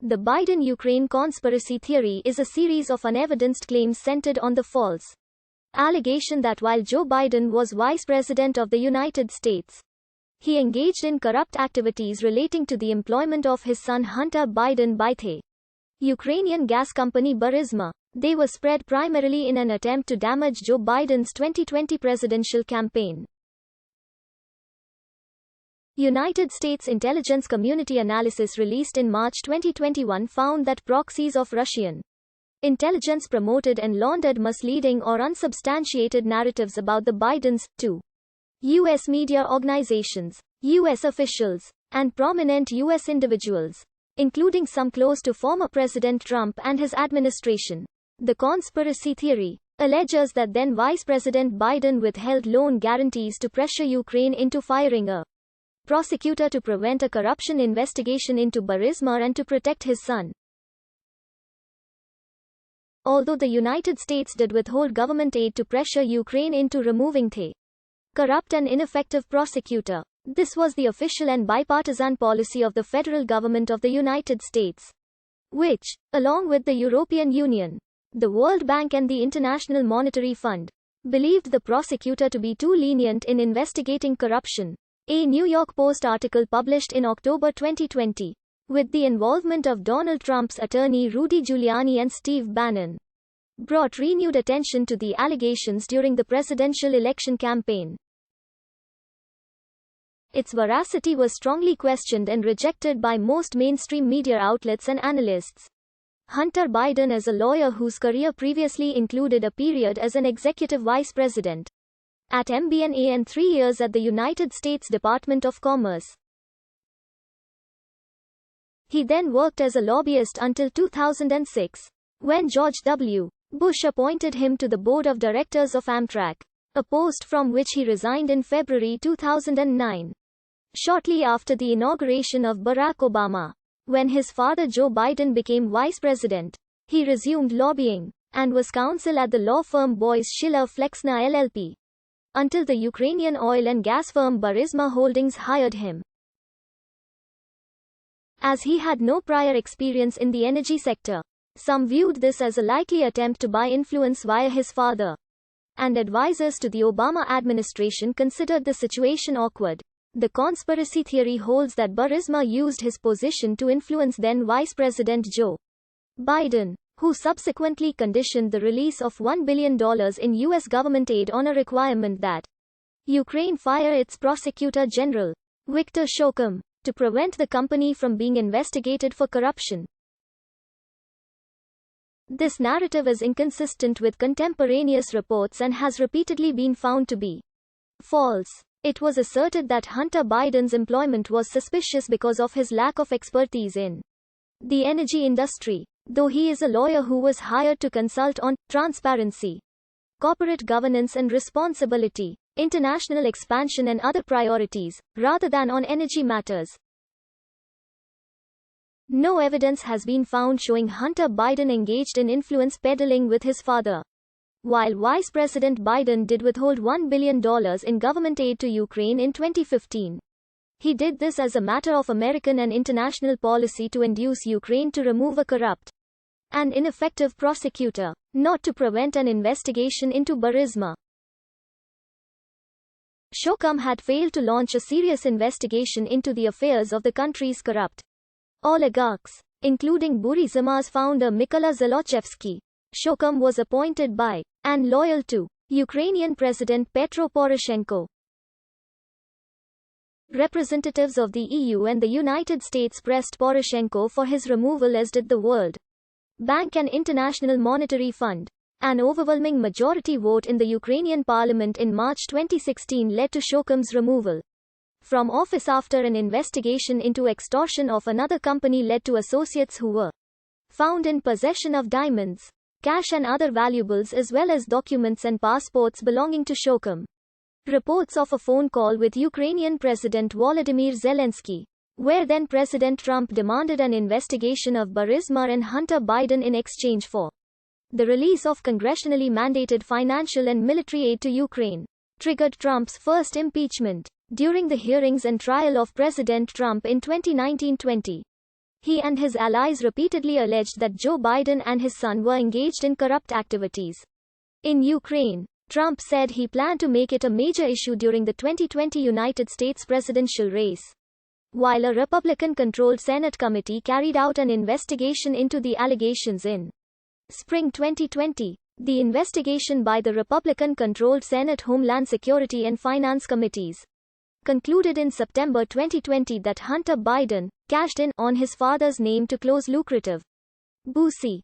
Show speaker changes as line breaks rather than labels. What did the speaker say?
The Biden-Ukraine conspiracy theory is a series of unevidenced claims centered on the false allegation that while Joe Biden was Vice President of the United States, he engaged in corrupt activities relating to the employment of his son Hunter Biden by the Ukrainian gas company Burisma. They were spread primarily in an attempt to damage Joe Biden's 2020 presidential campaign. United States intelligence community analysis released in March 2021 found that proxies of Russian intelligence promoted and laundered misleading or unsubstantiated narratives about the Bidens to U.S. media organizations, U.S. officials, and prominent U.S. individuals, including some close to former President Trump and his administration. The conspiracy theory alleges that then Vice President Biden withheld loan guarantees to pressure Ukraine into firing a prosecutor to prevent a corruption investigation into Burisma and to protect his son. Although the United States did withhold government aid to pressure Ukraine into removing the corrupt and ineffective prosecutor, this was the official and bipartisan policy of the federal government of the United States, which, along with the European Union, the World Bank and the International Monetary Fund, believed the prosecutor to be too lenient in investigating corruption. A New York Post article published in October 2020, with the involvement of Donald Trump's attorney Rudy Giuliani and Steve Bannon, brought renewed attention to the allegations during the presidential election campaign. Its veracity was strongly questioned and rejected by most mainstream media outlets and analysts. Hunter Biden is a lawyer whose career previously included a period as an executive vice president at MBNA and 3 years at the United States Department of Commerce. He then worked as a lobbyist until 2006, when George W. Bush appointed him to the board of directors of Amtrak, a post from which he resigned in February 2009. Shortly after the inauguration of Barack Obama, when his father Joe Biden became vice president, he resumed lobbying, and was counsel at the law firm Boies Schiller Flexner LLP, until the Ukrainian oil and gas firm Burisma Holdings hired him. As he had no prior experience in the energy sector, some viewed this as a likely attempt to buy influence via his father, and advisors to the Obama administration considered the situation awkward. The conspiracy theory holds that Burisma used his position to influence then Vice President Joe Biden, who subsequently conditioned the release of $1 billion in U.S. government aid on a requirement that Ukraine fire its prosecutor general, Viktor Shokum, to prevent the company from being investigated for corruption. This narrative is inconsistent with contemporaneous reports and has repeatedly been found to be false. It was asserted that Hunter Biden's employment was suspicious because of his lack of expertise in the energy industry, though he is a lawyer who was hired to consult on transparency, corporate governance and responsibility, international expansion and other priorities, rather than on energy matters. No evidence has been found showing Hunter Biden engaged in influence peddling with his father. While Vice President Biden did withhold $1 billion in government aid to Ukraine in 2015, he did this as a matter of American and international policy to induce Ukraine to remove a corrupt and ineffective prosecutor, not to prevent an investigation into Burisma. Shokum had failed to launch a serious investigation into the affairs of the country's corrupt oligarchs, including Burisma's founder Mykola Zlochevsky. Shokum was appointed by, and loyal to, Ukrainian President Petro Poroshenko. Representatives of the EU and the United States pressed Poroshenko for his removal, as did the World Bank and International Monetary Fund. An overwhelming majority vote in the Ukrainian parliament in March 2016 led to Shokum's removal from office after an investigation into extortion of another company led to associates who were found in possession of diamonds, cash and other valuables as well as documents and passports belonging to Shokum. Reports of a phone call with Ukrainian President Volodymyr Zelensky, where then President Trump demanded an investigation of Burisma and Hunter Biden in exchange for the release of congressionally mandated financial and military aid to Ukraine, triggered Trump's first impeachment. During the hearings and trial of President Trump in 2019-20, He and his allies repeatedly alleged that Joe Biden and his son were engaged in corrupt activities in Ukraine. Trump said he planned to make it a major issue during the 2020 United States presidential race. While a Republican-controlled Senate committee carried out an investigation into the allegations in spring 2020, the investigation by the Republican-controlled Senate Homeland Security and Finance Committees concluded in September 2020 that Hunter Biden cashed in on his father's name to close lucrative Boosie